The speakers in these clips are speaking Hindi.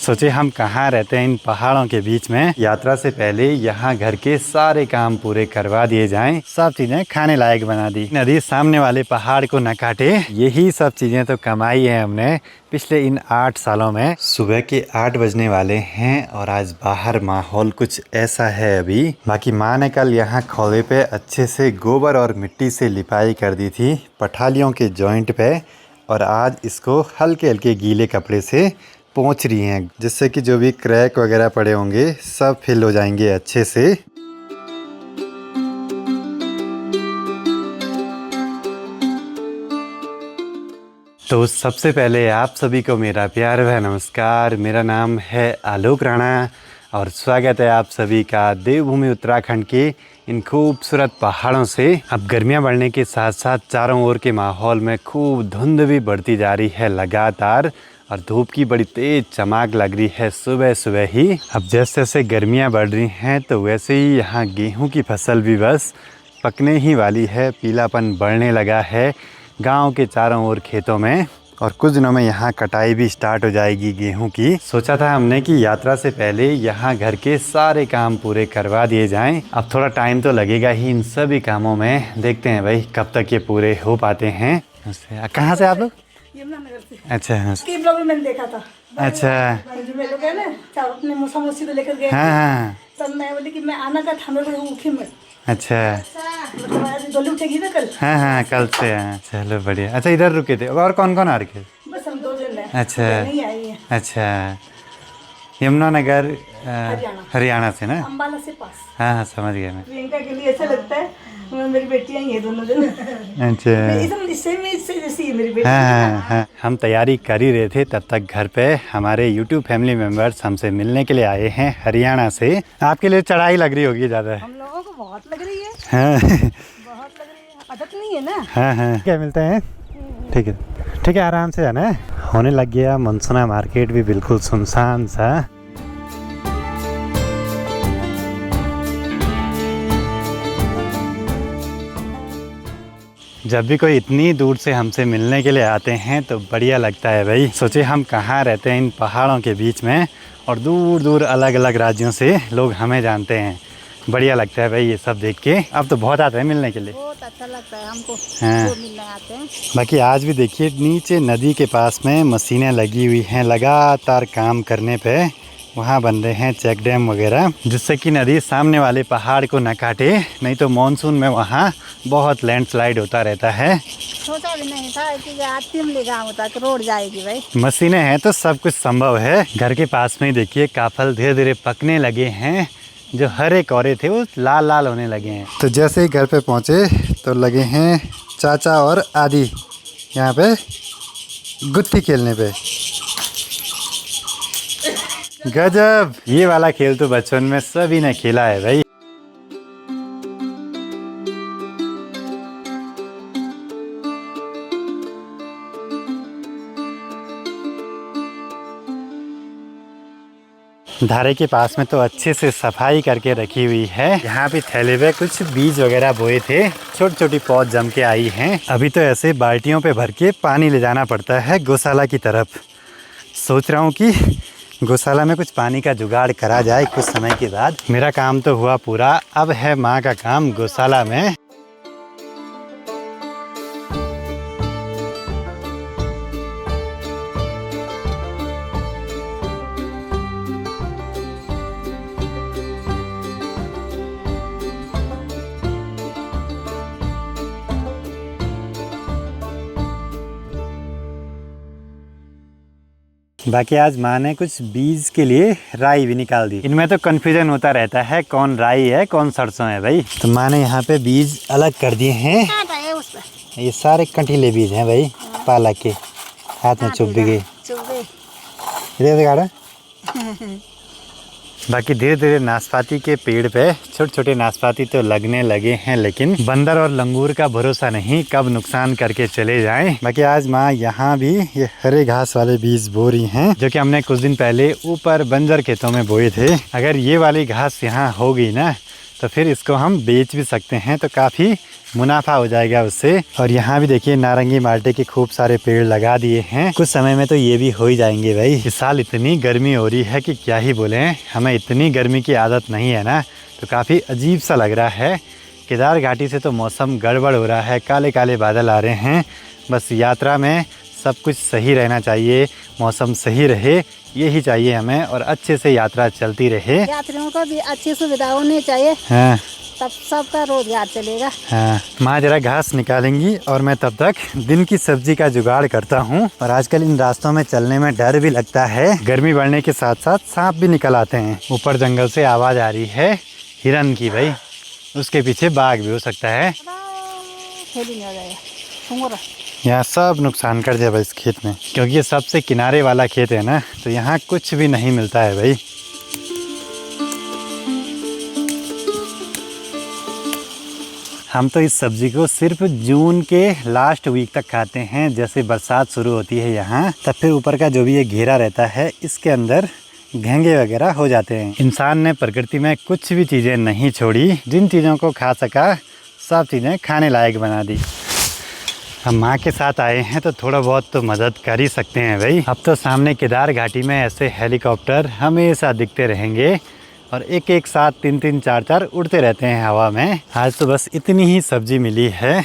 सोचे हम कहाँ रहते हैं इन पहाड़ों के बीच में। यात्रा से पहले यहाँ घर के सारे काम पूरे करवा दिए जाएं, सब चीजें खाने लायक बना दी। नदी सामने वाले पहाड़ को न काटे, यही सब चीजें तो कमाई है हमने पिछले इन 8 सालों में। सुबह के 8 बजने वाले हैं और आज बाहर माहौल कुछ ऐसा है अभी। बाकी माँ ने कल यहाँ खोले पे अच्छे से गोबर और मिट्टी से लिपाई कर दी थी पठालियों के जॉइंट पे, और आज इसको हल्के हल्के गीले कपड़े से पोंछ रही हैं, जिससे कि जो भी क्रैक वगैरह पड़े होंगे सब फिल हो जाएंगे अच्छे से। तो सबसे पहले आप सभी को मेरा प्यार व नमस्कार। मेरा नाम है आलोक राणा और स्वागत है आप सभी का देवभूमि उत्तराखंड के इन खूबसूरत पहाड़ों से। अब गर्मियां बढ़ने के साथ साथ चारों ओर के माहौल में खूब धुंध भी बढ़ती जा रही है लगातार, और धूप की बड़ी तेज चमक लग रही है सुबह सुबह ही। अब जैसे जैसे गर्मियां बढ़ रही हैं तो वैसे ही यहाँ गेहूं की फसल भी बस पकने ही वाली है, पीलापन बढ़ने लगा है गांव के चारों ओर खेतों में, और कुछ दिनों में यहाँ कटाई भी स्टार्ट हो जाएगी गेहूं की। सोचा था हमने कि यात्रा से पहले यहाँ घर के सारे काम पूरे करवा दिए जाएं। अब थोड़ा टाइम तो लगेगा ही इन सभी कामों में, देखते हैं भाई कब तक ये पूरे हो पाते हैं। कहाँ से आप लोग? यमुनानगर से। अच्छा, उसके ब्लॉग में मैंने देखा था। अच्छा, जो मैं लोग गए ना, चार अपने मौसा मौसी को लेकर गए। हाँ, तब मैं बोली कि मैं आना का था, मेरे को उठी मत। अच्छा, मतलब आज डोली उठेगी ना कल। हाँ, कल से। हाँ, चलो बढ़िया। अच्छा, इधर रुके थे और कौन कौन आ रखे? बस हम 2 जन हैं। अच्छा, नहीं आई है। अच्छा, यमुनानगर हरियाणा से ना? अम्बाला से पास। हाँ, समझ गया मैं। प्रियंका के लिए ऐसा लगता है मेरी बेटियां ही है दोनों जन। अच्छा, एकदम इससे जैसी है मेरी बेटी। हाँ, हम तैयारी कर ही रहे थे, तब तक घर पे हमारे YouTube फैमिली मेंबर्स हमसे मिलने के लिए आए हैं हरियाणा से। आपके लिए चढ़ाई लग रही होगी ज़्यादा? हम लोगों को बहुत लग रही है। हाँ, बहुत लग रही है, आदत नहीं है ना। हाँ, क्या मिलते हैं? ठीक है, आराम से जाना है। होने लग गया मनसुना मार्केट भी बिल्कुल सुनसान सा। जब भी कोई इतनी दूर से हमसे मिलने के लिए आते हैं तो बढ़िया लगता है भाई। सोचे हम कहाँ रहते हैं इन पहाड़ों के बीच में, और दूर दूर अलग अलग राज्यों से लोग हमें जानते हैं। बढ़िया लगता है भाई ये सब देख के। अब तो बहुत आते हैं मिलने के लिए, बहुत अच्छा लगता है हमको। हाँ, जो मिलने आते हैं। बाकी आज भी देखिए नीचे नदी के पास में मशीनें लगी हुई हैं लगातार काम करने पे। वहाँ बन रहे हैं चेक डैम वगैरह, जिससे कि नदी सामने वाले पहाड़ को न काटे, नहीं तो मॉनसून में वहाँ बहुत लैंडस्लाइड होता रहता है। सोचा भी नहीं था कि तिमली गाँव तक रोड जाएगी भाई। मशीनें हैं तो सब कुछ संभव है। घर के पास में ही देखिए काफल धीरे धीरे पकने लगे हैं, जो हरे कोरे थे वो लाल लाल होने लगे हैं। तो जैसे ही घर पे पहुँचे तो लगे हैं चाचा और आदि यहाँ पे गुत्थी खेलने पे। गजब, ये वाला खेल तो बचपन में सभी ने खेला है भाई। धारे के पास में तो अच्छे से सफाई करके रखी हुई है। यहाँ भी थैले में कुछ बीज वगैरह बोए थे, छोटी छोटी पौध जम के आई हैं। अभी तो ऐसे बाल्टियों पे भर के पानी ले जाना पड़ता है गौशाला की तरफ। सोच रहा हूँ कि गौशाला में कुछ पानी का जुगाड़ करा जाए कुछ समय के बाद। मेरा काम तो हुआ पूरा, अब है माँ का काम गौशाला में। बाकी आज माँ ने कुछ बीज के लिए राई भी निकाल दी। इनमें तो कंफ्यूजन होता रहता है कौन राई है कौन सरसों है भाई। तो माँ ने यहाँ पे बीज अलग कर दिए हैं। ये सारे कंटीले बीज हैं भाई, पालक के। हाथ में चुभ भी गए। बाकी धीरे धीरे नाशपाती के पेड़ पे छोटे छोटे नाशपाती तो लगने लगे हैं, लेकिन बंदर और लंगूर का भरोसा नहीं, कब नुकसान करके चले जाएं। बाकी आज माँ यहाँ भी ये हरे घास वाले बीज बो रही हैं, जो कि हमने कुछ दिन पहले ऊपर बंजर खेतों में बोए थे। अगर ये वाली घास यहाँ होगी ना तो फिर इसको हम बेच भी सकते हैं, तो काफ़ी मुनाफा हो जाएगा उससे। और यहाँ भी देखिए नारंगी माल्टे के खूब सारे पेड़ लगा दिए हैं। कुछ समय में तो ये भी हो ही जाएंगे भाई। इस साल इतनी गर्मी हो रही है कि क्या ही बोलें, हमें इतनी गर्मी की आदत नहीं है ना, तो काफ़ी अजीब सा लग रहा है। केदार घाटी से तो मौसम गड़बड़ हो रहा है, काले काले बादल आ रहे हैं। बस यात्रा में सब कुछ सही रहना चाहिए, मौसम सही रहे, यही चाहिए हमें, और अच्छे से यात्रा चलती रहे। यात्रियों को भी अच्छी सुविधा होनी चाहिए, हाँ तब सबका रोजगार चलेगा। हाँ, माँ जरा घास निकालेंगी और मैं तब तक दिन की सब्जी का जुगाड़ करता हूँ। और आजकल इन रास्तों में चलने में डर भी लगता है, गर्मी बढ़ने के साथ साथ सांप भी निकल आते हैं। ऊपर जंगल से आवाज़ आ रही है हिरन की भाई, उसके पीछे बाघ भी हो सकता है। खेती नहीं हो जाएगा। यहाँ सब नुकसान कर दिया भाई इस खेत में, क्योंकि ये सबसे किनारे वाला खेत है ना, तो यहाँ कुछ भी नहीं मिलता है भाई। हम तो इस सब्जी को सिर्फ जून के लास्ट वीक तक खाते हैं। जैसे बरसात शुरू होती है यहाँ, तब फिर ऊपर का जो भी ये घेरा रहता है, इसके अंदर घेंगे वगैरह हो जाते हैं। इंसान ने प्रकृति में कुछ भी चीज़ें नहीं छोड़ी, जिन चीज़ों को खा सका सब चीज़ें खाने लायक बना दी। हम माँ के साथ आए हैं तो थोड़ा बहुत तो मदद कर ही सकते हैं भाई। अब तो सामने केदार घाटी में ऐसे हेलीकॉप्टर हमेशा दिखते रहेंगे, और एक एक साथ 3-3 4-4 उड़ते रहते हैं हवा में। आज तो बस इतनी ही सब्जी मिली है,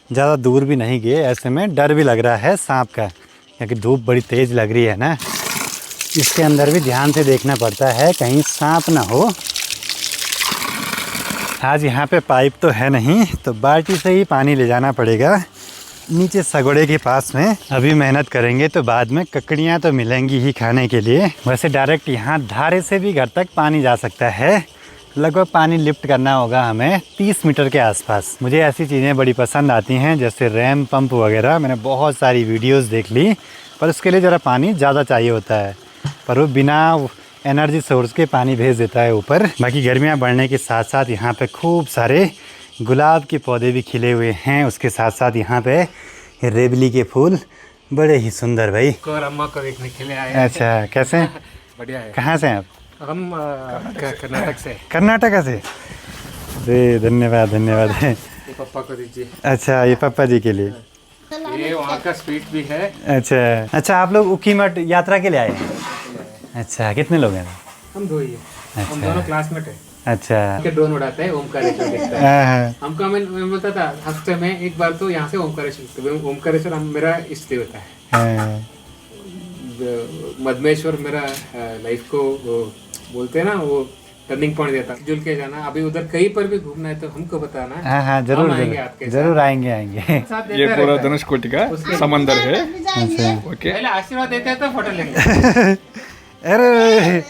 ज़्यादा दूर भी नहीं गए। ऐसे में डर भी लग रहा है सांप का, क्योंकि धूप बड़ी तेज़ लग रही है ना। इसके अंदर भी ध्यान से देखना पड़ता है कहीं सांप ना हो। आज यहाँ पे पाइप तो है नहीं, तो बाल्टी से ही पानी ले जाना पड़ेगा नीचे सगोड़े के पास में। अभी मेहनत करेंगे तो बाद में ककड़ियाँ तो मिलेंगी ही खाने के लिए। वैसे डायरेक्ट यहाँ धारे से भी घर तक पानी जा सकता है। लगभग पानी लिफ्ट करना होगा हमें 30 मीटर के आसपास। मुझे ऐसी चीज़ें बड़ी पसंद आती हैं, जैसे रैम पंप वगैरह। मैंने बहुत सारी वीडियोस देख ली, पर उसके लिए ज़रा पानी ज़्यादा चाहिए होता है, पर वो बिना एनर्जी सोर्स के पानी भेज देता है ऊपर। बाकी गर्मियाँ बढ़ने के साथ साथ यहाँ पे खूब सारे गुलाब के पौधे भी खिले हुए हैं। उसके साथ साथ यहाँ पे रेबली के फूल बड़े ही सुंदर भाई। अम्मा को देखने के लिए आए। अच्छा, कैसे? बढ़िया है। कहाँ से हैं आप? हम कर्नाटक से। कर्नाटक से? अरे धन्यवाद धन्यवाद। ये पापा को दीजिए। अच्छा, ये पापा जी के लिए। ये वहाँ का स्वीट भी है। अच्छा अच्छा, आप लोग उखीमठ यात्रा के लिए आए हैं? अच्छा, कितने लोग हैं? हम दो ही हैं। हम दोनों क्लासमेट हैं। अच्छा, के ड्रोन उड़ाते हैं, ओमकारेश्वर देखता है। हमको मैं बोलता था हफ्ते में एक बार तो यहाँ से ओमकारेश्वर मेरा इष्ट देवता है। मधमेश्वर मेरा लाइफ को वो बोलते हैं ना, वो टर्निंग पॉइंट देता है। जुल के जाना, अभी उधर कहीं पर भी घूमना है तो हमको बताना। हाँ हाँ, जरूर जरूर आएंगे आएंगे। ये पूरा धनुषकोटि का समंदर है। ओके, पहले आशीर्वाद देते हैं तो फोटो लेंगे। अरे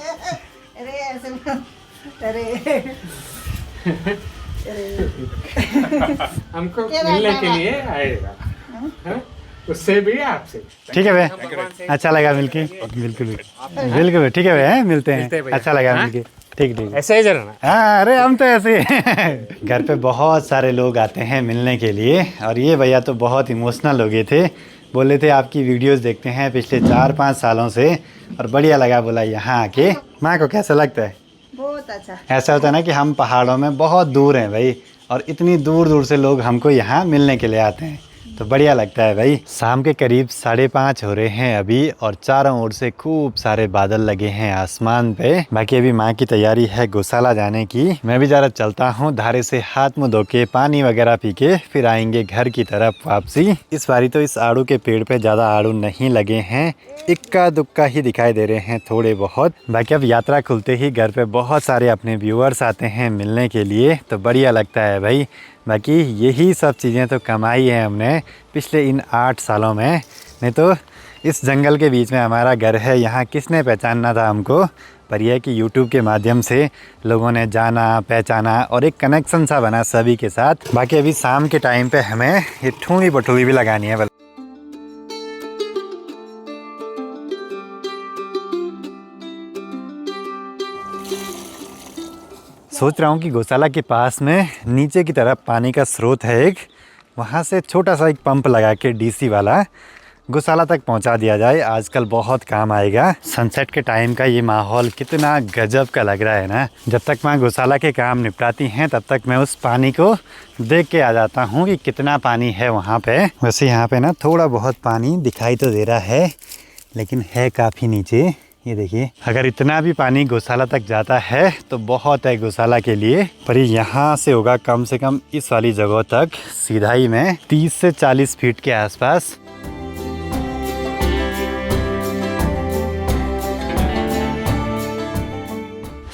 हमको मिलने के लिए आएगा, उससे भी आपसे। ठीक है भाई, अच्छा लगा मिलके। बिल्कुल बिल्कुल ठीक है भाई, मिलते हैं। अच्छा लगा मिलके। ठीक ठीक, ऐसे ही जरा ना। हाँ, अरे हम तो ऐसे घर पे बहुत सारे लोग आते हैं मिलने के लिए, और ये भैया तो बहुत इमोशनल हो गए थे। बोले थे आपकी वीडियोस देखते हैं पिछले 4-5 सालों से, और बढ़िया लगा बोला यहाँ आके। माँ को कैसा लगता है? बहुत अच्छा। ऐसा होता है ना कि हम पहाड़ों में बहुत दूर हैं भाई, और इतनी दूर दूर से लोग हमको यहाँ मिलने के लिए आते हैं, तो बढ़िया लगता है भाई। शाम के करीब 5:30 हो रहे हैं अभी, और चारों ओर से खूब सारे बादल लगे हैं आसमान पे। बाकी अभी माँ की तैयारी है गौशाला जाने की। मैं भी ज़रा चलता हूँ, धारे से हाथ मुँह धो के पानी वगैरह पी के फिर आएंगे घर की तरफ वापसी। इस बारी तो इस आड़ू के पेड़ पे ज़्यादा आड़ू नहीं लगे हैं, इक्का दुक्का ही दिखाई दे रहे हैं थोड़े बहुत। बाकी अब यात्रा खुलते ही घर पे बहुत सारे अपने व्यूअर्स आते हैं मिलने के लिए, तो बढ़िया लगता है भाई। बाकी यही सब चीज़ें तो कमाई है हमने पिछले इन 8 सालों में, नहीं तो इस जंगल के बीच में हमारा घर है, यहाँ किसने पहचानना था हमको। पर यह कि YouTube के माध्यम से लोगों ने जाना पहचाना, और एक कनेक्शन सा बना सभी के साथ। बाकी अभी शाम के टाइम पे हमें ये ठूंगी बटूली भी लगानी है। सोच रहा हूँ कि गौशाला के पास में नीचे की तरफ पानी का स्रोत है एक, वहाँ से छोटा सा एक पंप लगा के DC वाला गौशाला तक पहुंचा दिया जाए, आजकल बहुत काम आएगा। सनसेट के टाइम का ये माहौल कितना गजब का लग रहा है ना। जब तक माँ गौशाला के काम निपटाती हैं तब तक मैं उस पानी को देख के आ जाता हूँ कि कितना पानी है वहाँ पे। वैसे यहाँ पे ना थोड़ा बहुत पानी दिखाई तो दे रहा है, लेकिन है काफ़ी नीचे। ये देखिए, अगर इतना भी पानी गौशाला तक जाता है तो बहुत है गौशाला के लिए, पर ये यहाँ से होगा कम से कम इस वाली जगह तक सीधाई में 30 से 40 फीट के आसपास।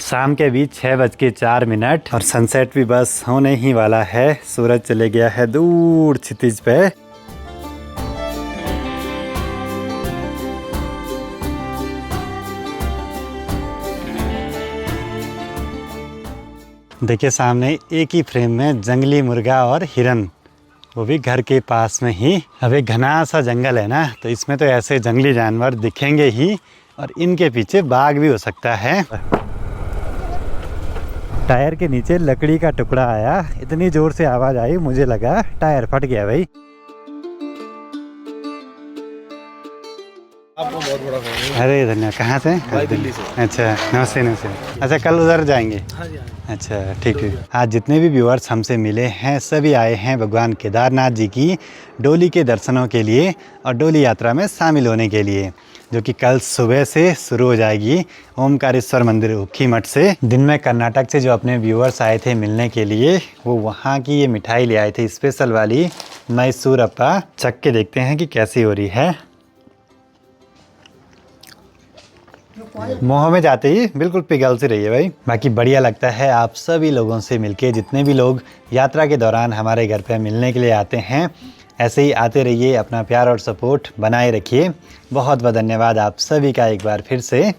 शाम के बीच 6:04 और सनसेट भी बस होने ही वाला है। सूरज चले गया है दूर क्षितिज पे। देखिए सामने एक ही फ्रेम में जंगली मुर्गा और हिरन, वो भी घर के पास में ही। अब एक घना सा जंगल है ना, तो इसमें तो ऐसे जंगली जानवर दिखेंगे ही, और इनके पीछे बाघ भी हो सकता है। टायर के नीचे लकड़ी का टुकड़ा आया, इतनी जोर से आवाज़ आई मुझे लगा टायर फट गया भाई। आपको बहुत बड़ा फोन है। अरे धन्यवाद। कहाँ से? भाई दिल्ली से। अच्छा, नमस्ते नमस्ते। अच्छा, कल उधर जाएंगे? हाँ जी। अच्छा ठीक है। आज जितने भी व्यूअर्स हमसे मिले हैं सभी आए हैं भगवान केदारनाथ जी की डोली के दर्शनों के लिए और डोली यात्रा में शामिल होने के लिए, जो कि कल सुबह से शुरू हो जाएगी ओमकारेश्वर मंदिर उखी मठ से। दिन में कर्नाटक से जो अपने व्यूअर्स आए थे मिलने के लिए, वो वहाँ की ये मिठाई ले आए थे स्पेशल वाली मैसूर अप्पा। चख के देखते हैं कि कैसी हो रही है। मुँह में जाते ही बिल्कुल पिघल सी रही है भाई। बाकी बढ़िया लगता है आप सभी लोगों से मिलके, जितने भी लोग यात्रा के दौरान हमारे घर पे मिलने के लिए आते हैं। ऐसे ही आते रहिए, अपना प्यार और सपोर्ट बनाए रखिए। बहुत बहुत धन्यवाद आप सभी का एक बार फिर से।